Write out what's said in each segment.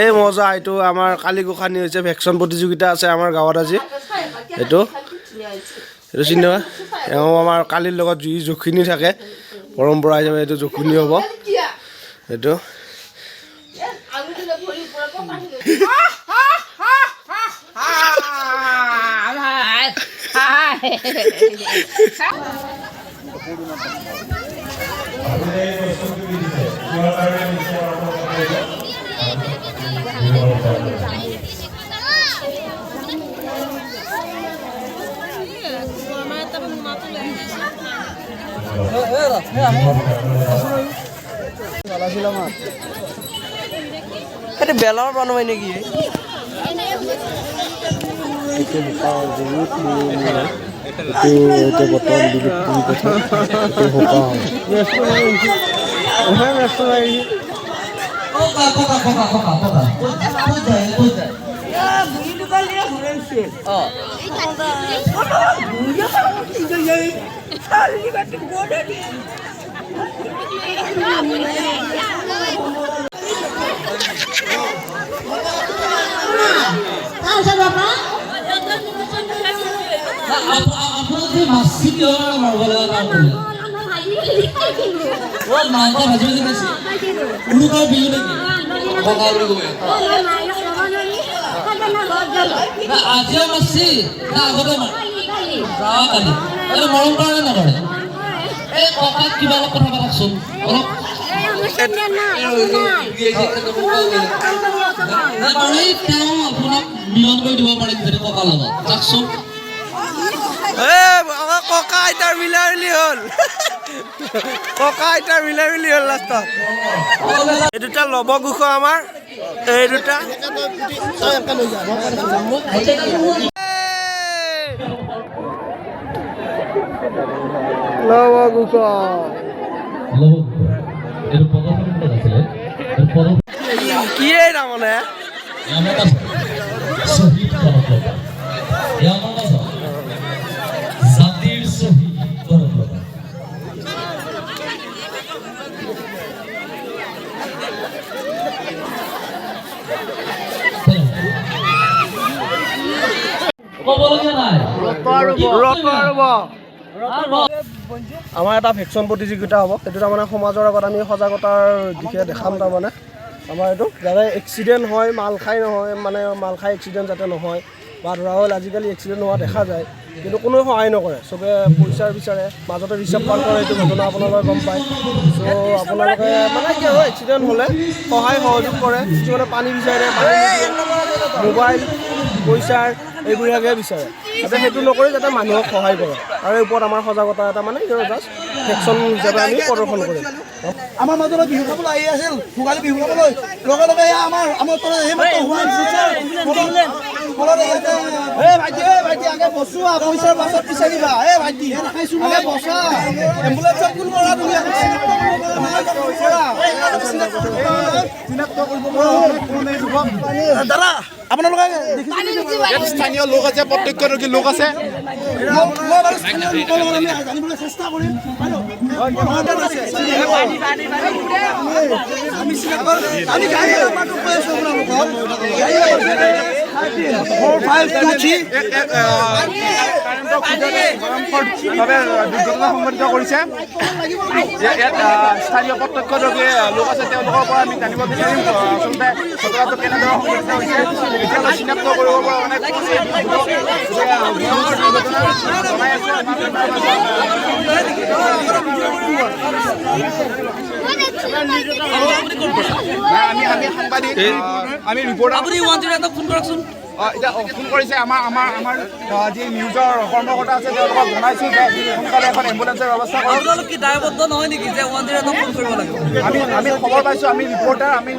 এই মজা এইটো আমাৰ কালি গোসানী হৈছে ভেকচিন প্ৰতিযোগিতা আছে আমাৰ গাঁৱত আজি এইটো এইটো চিনি পাবা এওঁ আমাৰ কালিৰ লগত যি জখিনী থাকে পৰম্পৰা হিচাপে এইটো জখিনী হ'ব এইটো বেলাৰ বনাই নেকি কিবা অলপ কথা পাতকচোন অলপ আপোনাক মিলন কৰি দিব পাৰিম যদি ককাৰ লগত যাওকচোন ককা আইতাৰ মিলাই মিলি হ'ল ককা আইতাৰ মিলাই মিলি হ'ল লাষ্টত এই দুটা লব গোস আমাৰ এই দুটা লব গোস কিয়ে তাৰমানে আমাৰ এটা ভেকচিন প্ৰতিযোগিতা হ'ব সেইটো তাৰমানে সমাজৰ আগত আমি সজাগতাৰ দিশে দেখাম তাৰমানে আমাৰ এইটো যাতে এক্সিডেণ্ট হয় মাল খাই নহয় মানে মাল খাই এক্সিডেণ্ট যাতে নহয় বা ধৰা হ'ল আজিকালি এক্সিডেণ্ট হোৱা দেখা যায় কিন্তু কোনোৱে সহায় নকৰে চবে পইচাৰ বিচাৰে মাজতে ৰিচাৰ্ভ পাৰ কৰে এইটো ঘটনা আপোনালোকে গম পায় চ' আপোনালোকে মানে কি হয় এক্সিডেণ্ট হ'লে সহায় সহযোগ কৰে কিছুমানে পানী বিচাৰে মোবাইল পইচাৰ এইবিলাকে বিচাৰে যাতে সেইটো নকৰি যাতে মানুহক সহায় কৰে তাৰে ওপৰত আমাৰ সজাগতা এটা মানে জাষ্ট ভেকচিন হিচাপে আমি প্ৰদৰ্শন কৰিম আমাৰ মাজলৈ বিহু খাবলৈ আহি আছিল ভোগালী বিহু খাবলৈ লগে লগে আমাৰ ভাইটি আগে বচোৱা পইচাৰ পাছত বিচাৰিবা ভাইটি আগে বচা এম্বুলেঞ্চত কোন কৰা তুমি দাদা আপোনালোকে স্থানীয় লোক আছে প্ৰত্যক্ষদৰ্শী লোক আছে জানিবলৈ চেষ্টা কৰিম দুৰ্ঘটনা সংঘটিত কৰিছে ইয়াত স্থানীয় প্ৰত্যক্ষদৰ্শী লোক আছে তেওঁলোকৰ পৰা আমি জানিব বিচাৰিম আচলতে ঘটনাটো কেনেদৰে সংঘটিত হৈছে এতিয়ালৈ চিনাক্ত কৰিব পৰা মানে আমি সাংবাদিক আমি ৰিপৰ্টাৰ আপুনি 108 ফোন কৰকচোন এতিয়া ফোন কৰিছে আমাৰ যি নিউজৰ কৰ্মকৰ্তা আছে তেওঁলোকক জনাইছোঁ যে সোনকালে এখন এম্বুলেঞ্চৰ ব্যৱস্থা কৰোঁ আপোনালোক কি দায়বদ্ধ নহয় নেকি যে 108 ফোন কৰিব লাগিব আমি খবৰ পাইছোঁ আমি ৰিপৰ্টাৰ আমি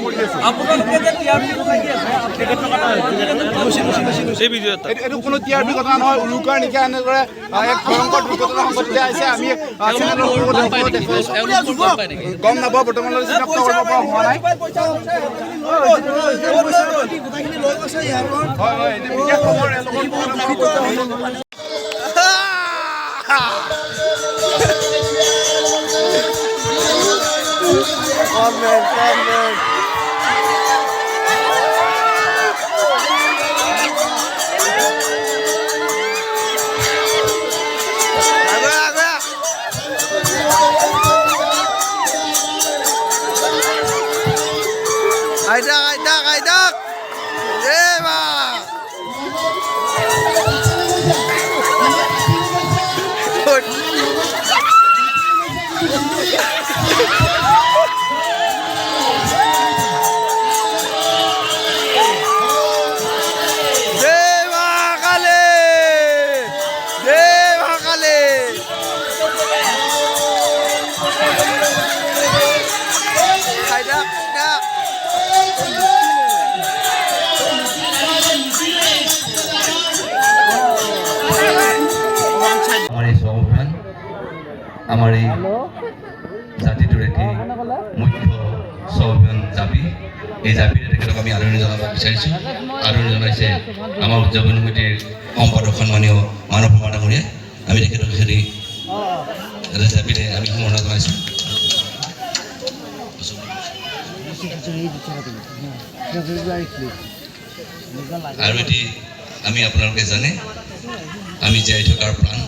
কৰি আছোঁ আপোনালোকে যে টিআৰপি লাগি আছে এইটো কোনো টিআৰপি ঘটনা নহয় উৰুকাৰ নিশা এনেদৰে এক ভয়ংকৰ দুৰ্ঘটনা সংঘটিত হৈছে আমি গম নাপাওঁ বৰ্তমানলৈ চিনাক্ত কৰিব পৰা হোৱা নাই Aidak! Ema! আমাৰ এই জাতিটোৰ এটি মুখ্য স্বভাৱন জাপি এই জাপিৰে তেখেতক আমি আদৰণি জনাব বিচাৰিছোঁ আদৰণি জনাইছে আমাৰ উদযাপন সমিতিৰ সম্পাদক সন্মানীয় মানৱ কুমাৰ ডাঙৰীয়াই আমি তেখেতক হেৰি জাপিৰে আমি সম্বৰ্ধনা জনাইছোঁ আৰু এটি আমি আপোনালোকে জানে আমি জীয়াই থকাৰ প্ৰাণ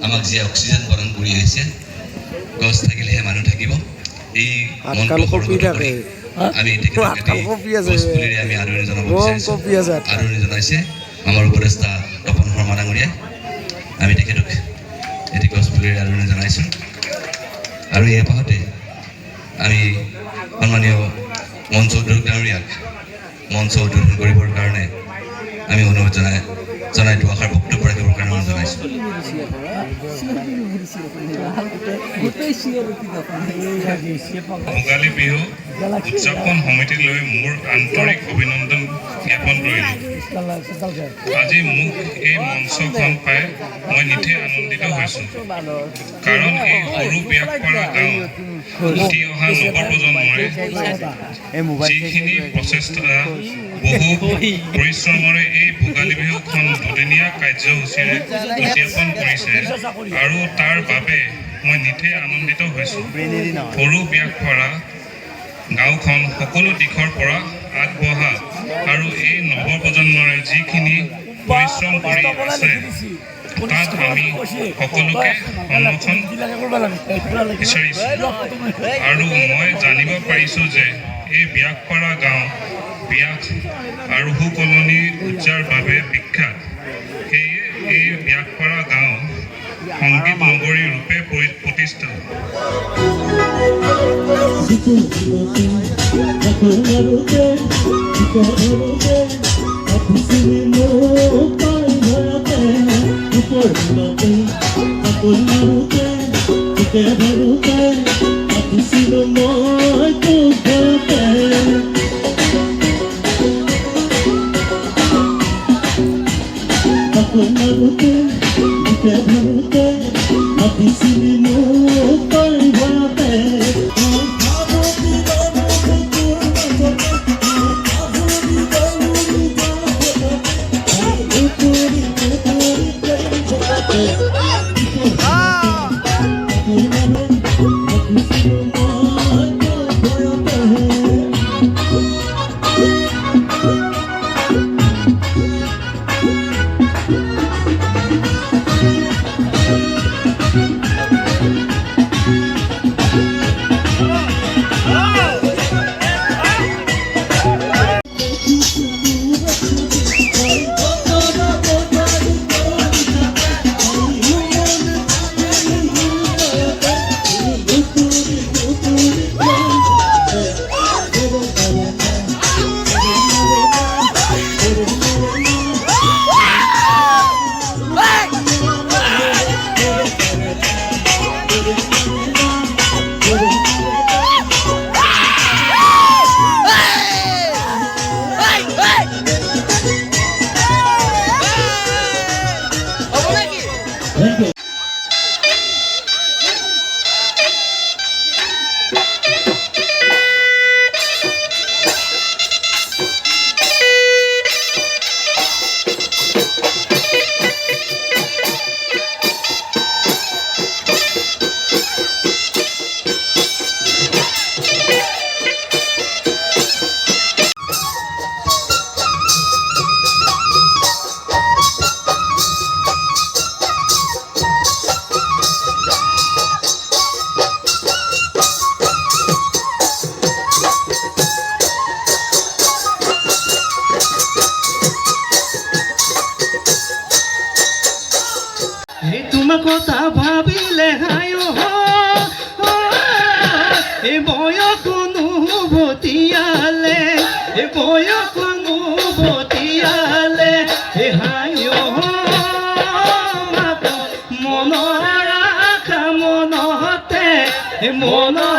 আমাক যে অক্সিজেন প্ৰদান কৰি আহিছে গছ থাকিলেহে মানুহ থাকিব এই মনটো সৰুকৈ আমি গছপুলিৰে আমি আদৰণি জনাব বিচাৰিছোঁ আদৰণি জনাইছে আমাৰ উপদেষ্টা তপন শৰ্মা ডাঙৰীয়াই আমি তেখেতক এটি গছপুলিৰে আদৰণি জনাইছোঁ আৰু এই এপাহতে আমি সন্মানীয় মঞ্চ উদ্যোগ ডাঙৰীয়াক মঞ্চ উদ্বোধন কৰিবৰ কাৰণে আমি অনুৰোধ জনাই দুআষাৰ বক্তব্য ৰাখিবৰ কাৰণে অনুৰোধ জনাইছোঁ ভোগালী বিহু উদযাপন সমিতিলৈ মোৰ আন্তৰিক অভিনন্দন জ্ঞাপন কৰিলোঁ আজি মোক এই মঞ্চখন পাই মই নিঠে আনন্দিত হৈছোঁ কাৰণ এই সৰু বিয়াকপাৰা গাঁও উঠি অহা নৱপ্ৰজন্মৰে যিখিনি প্ৰচেষ্টা বহু পৰিশ্ৰমেৰে এই ভোগালী বিহুখন দুদিনীয়া কাৰ্যসূচীৰে উদযাপন কৰিছে আৰু তাৰ বাবে মই নিঠে আনন্দিত হৈছোঁ সৰু বিয়াকপাৰা গাঁওখন সকলো দিশৰ পৰা আগবঢ়া আৰু এই নৱপ্ৰজন্মৰে যিখিনি পৰিশ্ৰম কৰি আছে তাত আমি সকলোকে সমৰ্থন বিচাৰিছোঁ আৰু মই জানিব পাৰিছোঁ যে এই বিয়াকপাৰা গাঁও বিয়াক আৰু সুকলনি উজ্জাৰ বাবে বিখ্যাত সেয়ে এই বিয়াকপাৰা গাঁও সংগীত নগৰী ৰূপে প্ৰতিষ্ঠা কথা ভাবিলে হায় এ বয়স অনুভূতিয়ালে এ বয়স অনুভূতিয়ালে এ হায় মনৰ আশা মনতে মনৰ